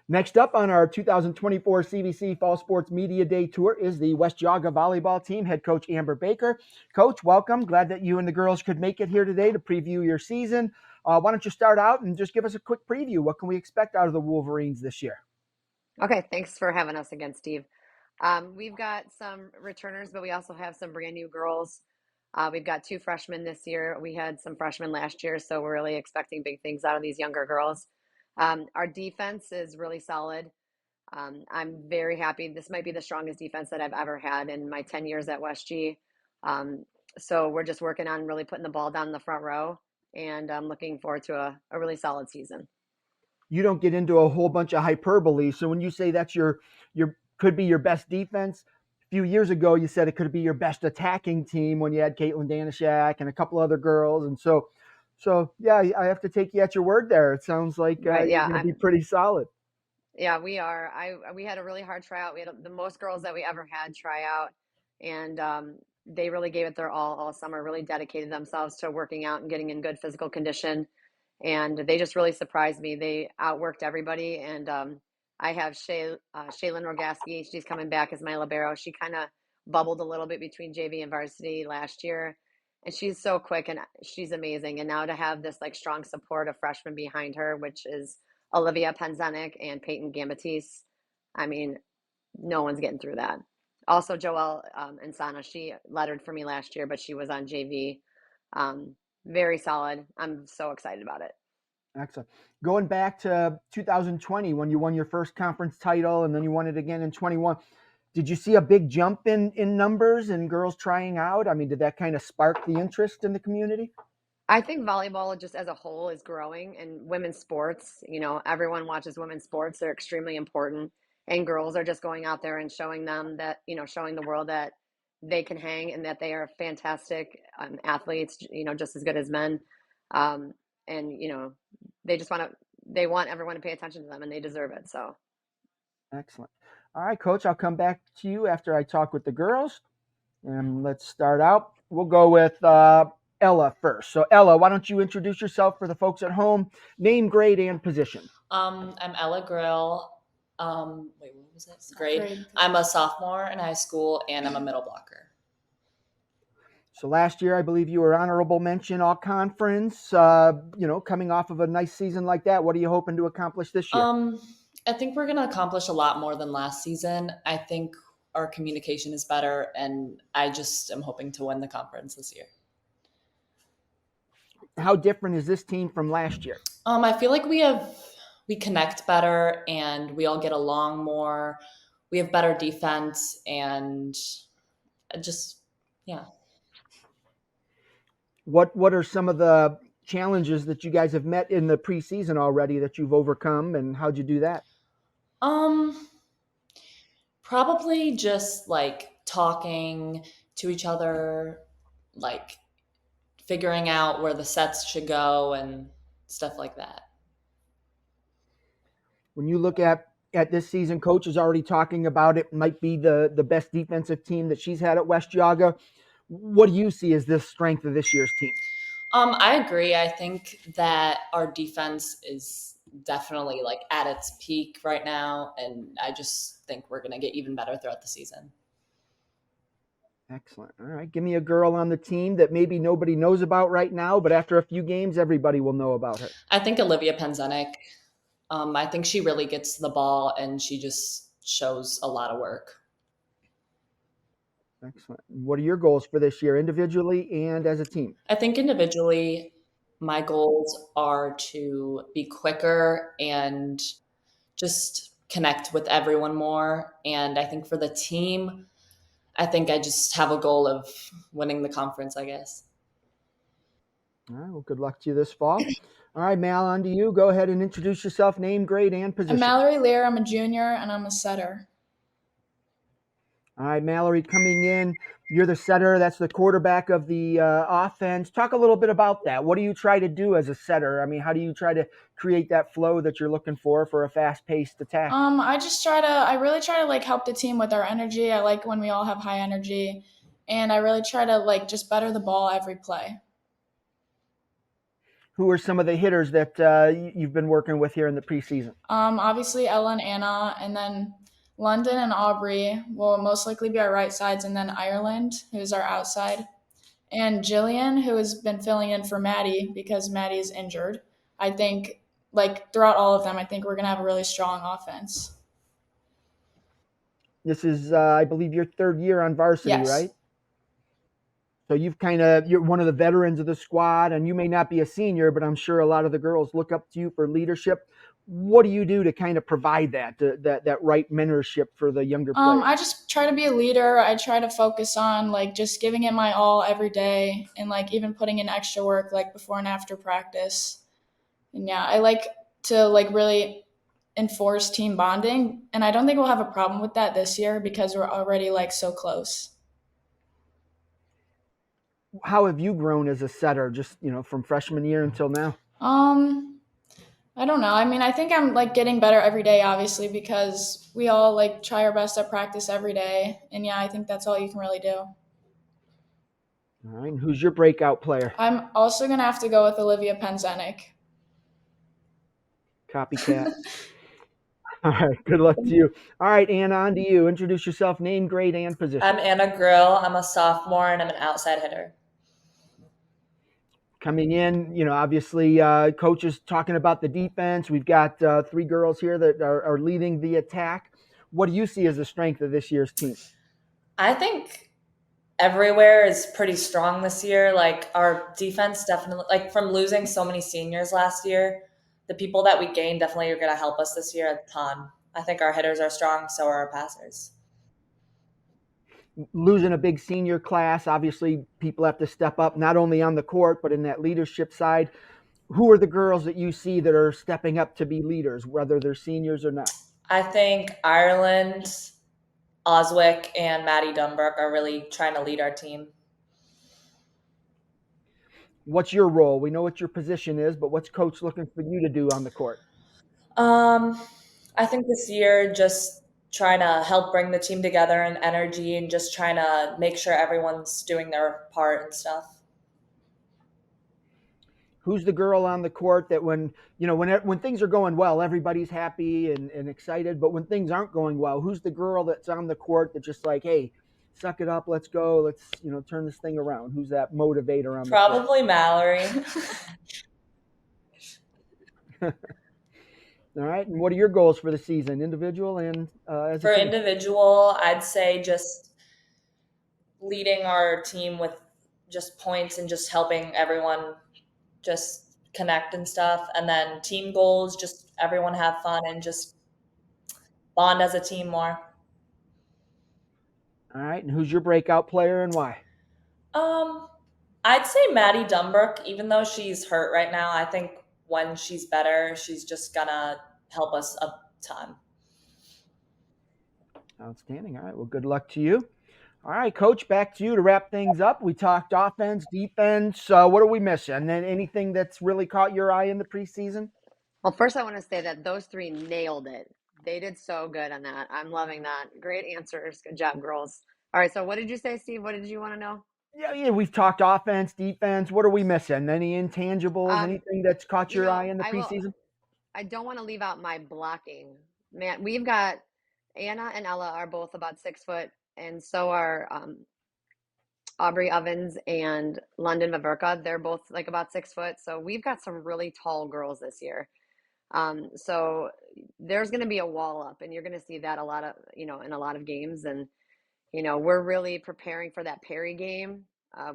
Next up on our 2024 CVC Fall Sports Media Day Tour is the West Geauga Volleyball team, head coach Amber Baker. Coach, welcome. Glad that you and the girls could make it here today to preview your season. Why don't you start out and just give us a quick preview? What can we expect out of the Wolverines this year? Okay, thanks for having us again, Steve. We've got some returners, but we also have some brand new girls. We've got two freshmen this year. We had some freshmen last year, so we're really expecting big things out of these younger girls. Our defense is really solid. I'm very happy. This might be the strongest defense that I've ever had in my 10 years at West G. So we're just working on really putting the ball down in the front row, and I'm looking forward to a really solid season. You don't get into a whole bunch of hyperbole. So when you say that's your could be your best defense, a few years ago you said it could be your best attacking team when you had Caitlin Danishak and a couple other girls, and so yeah, I have to take you at your word there. It sounds like Right? you're Yeah, going to be pretty solid. yeah, we are. We had a really hard tryout. We had the most girls that we ever had try out, and they really gave it their all summer. Really dedicated themselves to working out and getting in good physical condition, and they just really surprised me. They outworked everybody, and I have Shaylin Rogaski. She's coming back as my libero. She kind of bubbled a little bit between JV and varsity last year, and she's so quick and she's amazing. And now to have this like strong support of freshmen behind her, which is Olivia Penzenic and Peyton Gamatis. I mean, no one's getting through that. Also, Joelle Insana, she lettered for me last year, but she was on JV. Very solid. I'm so excited about it. Excellent. Going back to 2020 when you won your first conference title and then you won it again in 21, did you see a big jump in numbers and girls trying out? I mean, did that kind of spark the interest in the community? I think volleyball just as a whole is growing and women's sports, everyone watches women's sports. They're extremely important. And girls are just going out there and showing them that, showing the world that they can hang and that they are fantastic athletes, just as good as men. And, they just they want everyone to pay attention to them and they deserve it. So, Excellent. All right, coach, I'll come back to you after I talk with the girls. And let's start out. We'll go with Ella first. So, Ella, why don't you introduce yourself for the folks at home? Name, grade, and position. I'm Ella Grill. Wait, what was it? Grade. I'm a sophomore in high school, and I'm a middle blocker. So last year, I believe you were honorable mention all conference. Coming off of a nice season like that, what are you hoping to accomplish this year? I think we're going to accomplish a lot more than last season. I think our communication is better, and I just am hoping to win the conference this year. How different is this team from last year? I feel like we connect better and we all get along more. We have better defense and just, yeah. What are some of the challenges that you guys have met in the preseason already that you've overcome, and how'd you do that? Probably just like talking to each other, like figuring out where the sets should go and stuff like that. When you look at this season, coach is already talking about it might be the best defensive team that she's had at West Geauga. What do you see as the strength of this year's team? I agree. I think that our defense is definitely like at its peak right now, and I just think we're going to get even better throughout the season. Excellent. All right. Give me a girl on the team that maybe nobody knows about right now, but after a few games, everybody will know about her. I think Olivia Penzenic. I think she really gets to the ball and she just shows a lot of work. Excellent. What are your goals for this year, individually and as a team? I think individually, my goals are to be quicker and just connect with everyone more. And I think for the team, I think I just have a goal of winning the conference, I guess. All right. Well, good luck to you this fall. All right, Mal, on to you. Go ahead and introduce yourself, name, grade, and position. I'm Mallory Lear. I'm a junior, and I'm a setter. All right, Mallory, coming in. You're the setter. That's the quarterback of the offense. Talk a little bit about that. What do you try to do as a setter? I mean, how do you try to create that flow that you're looking for a fast-paced attack? I really try to like help the team with our energy. I like when we all have high energy, and I really try to like just better the ball every play. Who are some of the hitters that you've been working with here in the preseason? Obviously Ella and Anna, and then London and Aubrey will most likely be our right sides, and then Ireland, who's our outside, and Jillian, who has been filling in for Maddie because Maddie is injured. I think, like, throughout all of them, I think we're going to have a really strong offense. This is, I believe, your third year on varsity, Yes. right? So you're one of the veterans of the squad, and you may not be a senior, but I'm sure a lot of the girls look up to you for leadership. What do you do to kind of provide that right mentorship for the younger players? I just try to be a leader. I try to focus on like just giving it my all every day, and like even putting in extra work like before and after practice. And yeah, I like to like really enforce team bonding, and I don't think we'll have a problem with that this year because we're already like so close. How have you grown as a setter, just from freshman year until now? Um, I don't know. I mean, I think I'm like getting better every day, obviously, because we all like try our best at practice every day. And yeah, I think that's all you can really do. All right, and who's your breakout player? I'm also gonna have to go with Olivia Penzenic. Copycat. All right, good luck to you. All right, Anna, on to you. Introduce yourself, name, grade, and position. I'm Anna Grill. I'm a sophomore and I'm an outside hitter. Coming in, obviously, coach is talking about the defense. We've got three girls here that are leading the attack. What do you see as the strength of this year's team? I think everywhere is pretty strong this year. Like our defense definitely, like from losing so many seniors last year, the people that we gained definitely are going to help us this year a ton. I think our hitters are strong, so are our passers. Losing a big senior class, obviously people have to step up not only on the court but in that leadership side. Who are the girls that you see that are stepping up to be leaders, whether they're seniors or not? I think Ireland, Oswick, and Maddie Dunbrook are really trying to lead our team. What's your role? We know what your position is, but what's coach looking for you to do on the court? I think this year just trying to help bring the team together and energy and just trying to make sure everyone's doing their part and stuff. Who's the girl on the court that when things are going well, everybody's happy and excited, but when things aren't going well, who's the girl that's on the court that's just like, hey, suck it up, let's go, let's turn this thing around? Who's that motivator on the court? Probably Mallory. All right, and what are your goals for the season, individual and as For a team? individual, I'd say just leading our team with just points and just helping everyone just connect and stuff. And then team goals, just everyone have fun and just bond as a team more. All right, and who's your breakout player and why? I'd say Maddie Dunbrook, even though she's hurt right now, I think when she's better, she's just gonna help us a ton. Outstanding. All right, well, good luck to you. All right, Coach, back to you to wrap things up. We talked offense, defense. What are we missing? And then anything that's really caught your eye in the preseason? Well, first I want to say that those three nailed it. They did so good on that. I'm loving that. Great answers. Good job, girls. All right, so what did you say, Steve? What did you want to know? Yeah, we've talked offense, defense. What are we missing? Any intangibles? Anything that's caught your eye in the preseason? I don't want to leave out my blocking. Man, we've got Anna and Ella are both about 6 foot, and so are Aubrey Ovens and London Maverka. They're both like about 6 foot. So we've got some really tall girls this year. So there's going to be a wall up, and you're going to see that a lot of, in a lot of games. And, we're really preparing for that Perry game.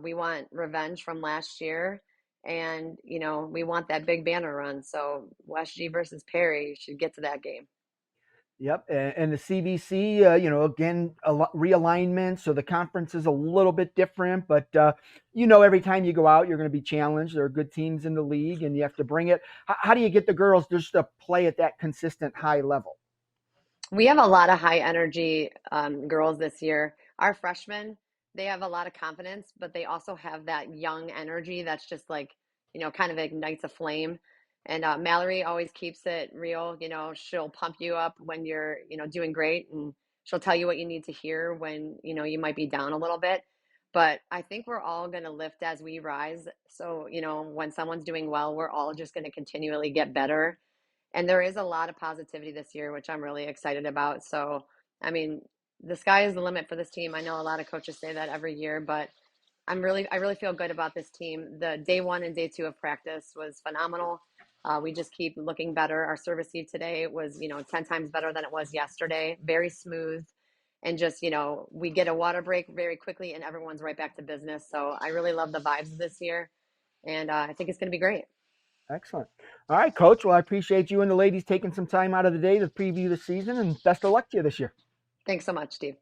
We want revenge from last year, and, we want that big banner run. So West G versus Perry should get to that game. Yep, and the CVC, again, realignment, so the conference is a little bit different, but every time you go out, you're going to be challenged. There are good teams in the league, and you have to bring it. How do you get the girls just to play at that consistent high level? We have a lot of high energy girls this year. Our freshmen, they have a lot of confidence, but they also have that young energy that's just like, kind of ignites a flame. And Mallory always keeps it real. She'll pump you up when you're, doing great, and she'll tell you what you need to hear when, you might be down a little bit. But I think we're all going to lift as we rise. So, when someone's doing well, we're all just going to continually get better. And there is a lot of positivity this year, which I'm really excited about. So, I mean, the sky is the limit for this team. I know a lot of coaches say that every year, but I really feel good about this team. The day 1 and day 2 of practice was phenomenal. We just keep looking better. Our service heat today was, 10 times better than it was yesterday. Very smooth. And just, we get a water break very quickly and everyone's right back to business. So I really love the vibes this year. And I think it's going to be great. Excellent. All right, Coach. Well, I appreciate you and the ladies taking some time out of the day to preview the season, and best of luck to you this year. Thanks so much, Steve.